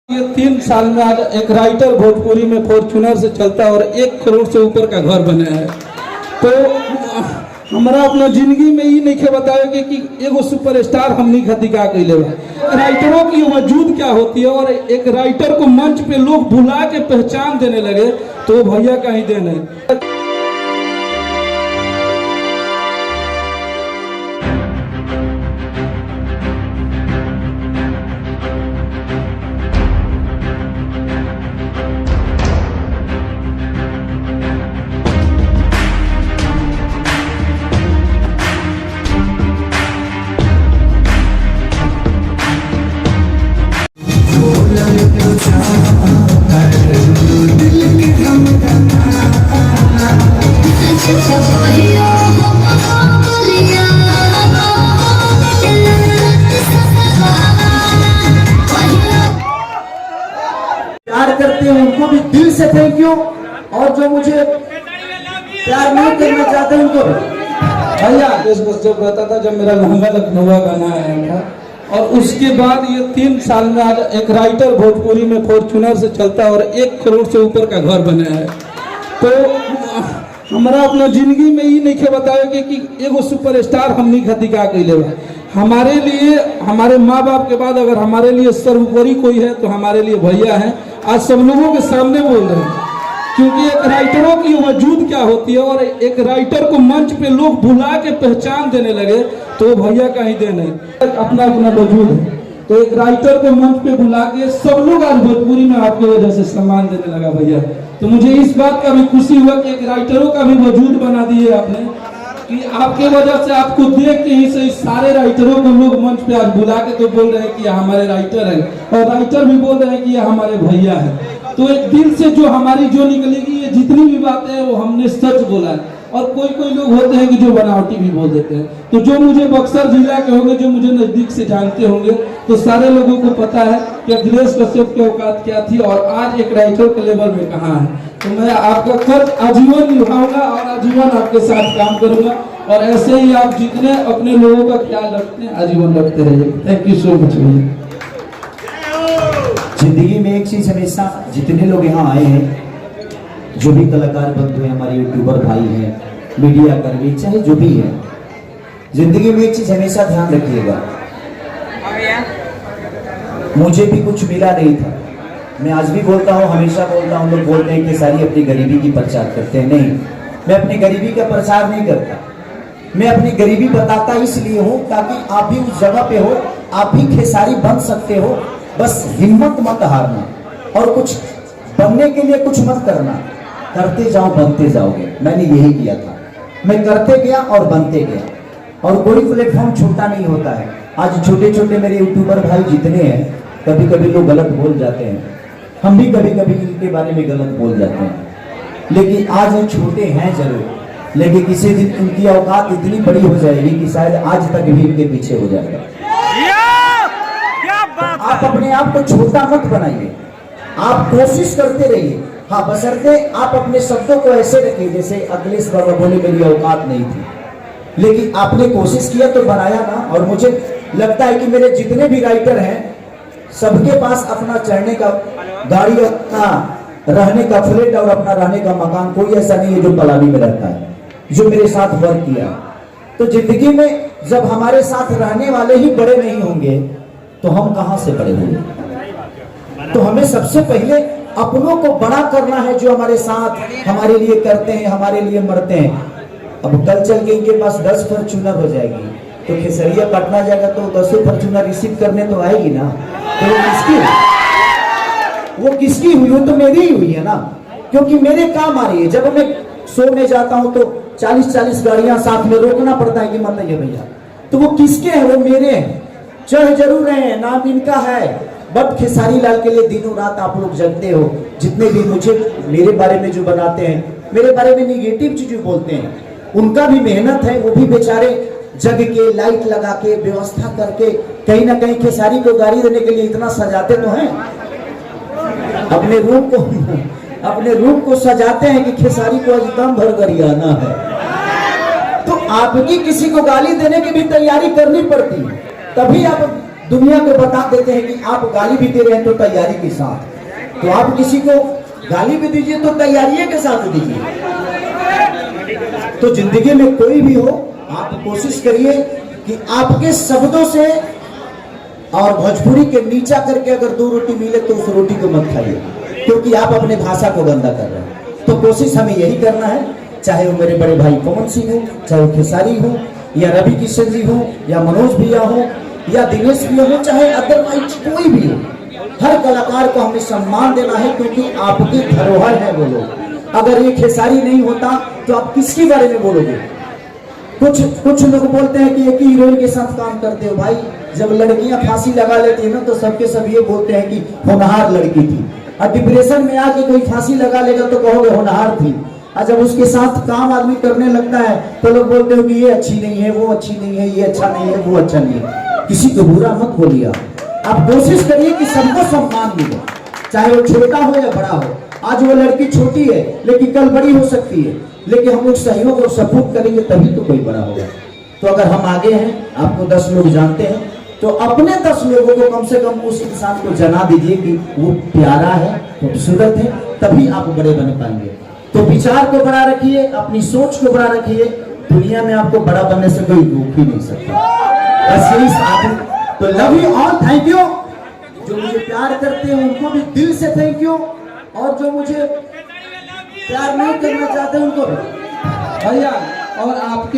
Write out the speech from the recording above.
ये 3 साल में आज एक राइटर भोजपुरी में फॉर्च्यूनर से चलता है और 1 करोड़ से ऊपर का घर बना है। तो हमारा अपना जिंदगी में ही नहीं बताया कि एगो सुपरस्टार हमनी खातिर का कैले बा। राइटरों की वजूद क्या होती है और एक राइटर को मंच पे लोग बुला के पहचान देने लगे तो भैया का ही देन है। प्यार करते हैं उनको भी दिल से थैंक यू, और जो मुझे प्यार नहीं करना चाहते उनको भैया इस बस जब रहता था, जब मेरा लहंगा लखनऊ गाना आया था और उसके बाद ये 3 साल में आज एक राइटर भोजपुरी में फॉर्च्यूनर से चलता है और 1 करोड़ से ऊपर का घर बना है। तो हमारा अपना जिंदगी में ही नहीं बताया कि एगो सुपरस्टार हमनी खातिर का कैले बा। हमारे लिए, हमारे माँ बाप के बाद अगर हमारे लिए सर्वोपरि कोई है तो हमारे लिए भैया हैं। आज सब लोगों के सामने बोल रहे हैं क्योंकि एक राइटरों की वजूद क्या होती है और एक राइटर को मंच पे लोग बुला के पहचान देने लगे तो भैया का ही देन है। अपना अपना वजूद है, तो एक राइटर को मंच पे बुला के सब लोग आज भोजपुरी में आपकी वजह से सम्मान देने लगा भैया। तो मुझे इस बात का भी खुशी हुआ कि एक राइटरों का भी वजूद बना दिए आपने, कि आपके वजह से आपको देख के ही से सारे राइटरों को लोग मंच पे आज बुला के तो बोल रहे हैं कि हमारे राइटर हैं, और राइटर भी बोल रहे हैं कि ये हमारे भैया हैं। तो एक दिल से जो हमारी जो निकलेगी, ये जितनी भी बातें हैं वो हमने सच बोला है। और कोई कोई लोग होते हैं कि जो बनावटी भी बोल देते हैं। तो जो मुझे बक्सर जिला के होंगे, जो मुझे नजदीक से जानते होंगे, तो सारे लोगों को पता है कि अखिलेश कश्यप की औकात क्या थी और आज एक राइटर के लेवल में कहाँ है। तो मैं आपका खर्च आजीवन निभाऊंगा और आजीवन आपके साथ काम करूंगा, और ऐसे ही आप जितने अपने लोगों का ख्याल रखते हैं आजीवन रखते रहिए। थैंक यू सो मच भैया। जिंदगी में एक चीज हमेशा, जितने लोग यहाँ आए हैं, जो भी कलाकार बंधु हैं, हमारे यूट्यूबर भाई हैं, मीडिया कर्मी, चाहे जो भी है, जिंदगी में एक चीज हमेशा ध्यान रखिएगा। मुझे भी कुछ मिला नहीं था, मैं आज भी बोलता हूँ, हमेशा बोलता हूँ। लोग बोलते हैं कि सारी अपनी गरीबी की प्रचार करते हैं। नहीं, मैं अपनी गरीबी का प्रचार नहीं करता। मैं अपनी गरीबी बताता इसलिए हूँ ताकि आप भी उस जगह पे हो, आप भी खेसारी बन सकते हो। बस हिम्मत मत हारना, और कुछ बनने के लिए कुछ मत करना, करते जाओ बनते जाओगे। मैंने यही किया था, मैं करते गया और बनते गया, और कोई प्लेटफॉर्म छोटा नहीं होता है। आज छोटे छोटे मेरे यूट्यूबर भाई जितने हैं, कभी कभी लोग गलत बोल जाते हैं, हम भी कभी कभी इनके बारे में गलत बोल जाते हैं, लेकिन आज ये छोटे हैं जरूर, लेकिन किसी दिन इनकी औकात इतनी बड़ी हो जाएगी कि शायद आज तक भी इनके पीछे हो जाएगा। आप अपने आप को छोटा मत बनाइए, आप कोशिश करते रहिए। हाँ, बशर्ते आप अपने शब्दों को ऐसे रखिए जैसे अखिलेश बाबा बोले मेरी औकात नहीं थी, लेकिन आपने कोशिश किया तो बनाया ना। और मुझे लगता है कि मेरे जितने भी राइटर हैं, सबके पास अपना चढ़ने का गाड़ी, अपना रहने का फ्लैट और अपना रहने का मकान, कोई ऐसा नहीं है जो पलानी में रहता है, जो मेरे साथ वर्क किया। तो जिंदगी में जब हमारे साथ रहने वाले ही बड़े नहीं होंगे तो हम कहां से बड़े होंगे। तो हमें सबसे पहले अपनों को बड़ा करना है, जो हमारे साथ हमारे लिए करते हैं, हमारे लिए मरते हैं। अब कल चल के इनके पास 10 फॉर्च्यूनर हो जाएगी, तो खेसरिया पटना जाएगा तो 10 फॉर्च्यूनर रिसीव करने तो आएगी ना। तो वो किसकी हुई? वो तो मेरी ही हुई है ना, क्योंकि मेरे काम आ रही है। जब मैं शो में जाता हूं तो 40-40 गाड़ियां साथ में रोकना पड़ता है कि मत आइए भैया। तो वो किसके हैं? वो मेरे हैं। चढ़ जरूर रहे हैं, नाम इनका है, बट खेसारी लाल के लिए दिनों रात आप लोग जगते हो। जितने भी मुझे मेरे बारे में जो बनाते हैं, मेरे बारे में निगेटिव चीजें बोलते हैं, उनका भी मेहनत है। वो भी बेचारे जग के, लाइट लगा के, व्यवस्था करके, कहीं ना कहीं खेसारी को गाड़ी देने के लिए इतना सजाते तो हैं, अपने रूम को सजाते हैं कि खेसारी को आज दम भर कर आना है। तो आपकी किसी को गाली देने की भी तैयारी करनी पड़ती है, तभी आप दुनिया को बता देते हैं कि आप गाली भी दे रहे हैं तो तैयारी के साथ, तो आप किसी को गाली भी दीजिए तो तैयारी के साथ दीजिए। तो जिंदगी में कोई भी हो, आप कोशिश करिए कि आपके शब्दों से और भोजपुरी के नीचा करके अगर 2 रोटी मिले तो उस रोटी को मत खाइए, क्योंकि आप अपने भाषा को गंदा कर रहे हैं। तो कोशिश हमें यही करना है, चाहे वो मेरे बड़े भाई पवन सिंह हो, चाहे वो खेसारी हो, या रवि किशन जी हो, या मनोज भैया हो, या दिनेश भैया हो, चाहे अदरवाइज कोई भी हो, हर कलाकार को हमें सम्मान देना है, क्योंकि आपकी धरोहर है वो लोग। अगर ये खेसारी नहीं होता तो आप किसके बारे में बोलोगे? कुछ लोग बोलते हैं कि एक ही हीरोइन के साथ काम करते हो। भाई जब लड़कियां फांसी लगा लेती है ना तो सबके सब ये बोलते हैं कि होनहार लड़की थी, और डिप्रेशन में आके कोई फांसी लगा लेगा तो कहोगे होनहार थी, और जब उसके साथ काम आदमी करने लगता है तो लोग बोलते हो कि ये अच्छी नहीं है, वो अच्छी नहीं है, ये अच्छा नहीं है, वो अच्छा नहीं है। किसी को बुरा मत बोलिए। आप कोशिश करिए कि सबको सम्मान मिले, चाहे वो छोटा हो या बड़ा हो। आज वो लड़की छोटी है लेकिन कल बड़ी हो सकती है, लेकिन हम लोग सहयोग और सपोर्ट करेंगे तभी तो कोई बड़ा होगा। तो अगर हम आगे हैं, आपको 10 लोग जानते हैं, तो अपने 10 लोगों को कम से कम उस इंसान को जना दीजिए कि वो प्यारा है, खूबसूरत है, तभी आप बड़े बन पाएंगे। तो विचार को बड़ा रखिए, अपनी सोच को बड़ा रखिए, दुनिया में आपको बड़ा बनने से कोई रोक ही नहीं सकता। बस यही आप। तो love you all, thank you. जो मुझे प्यार करते हैं उनको भी दिल से थैंक यू, और जो मुझे प्यार नहीं करना चाहते उनको भी। भैया और आपके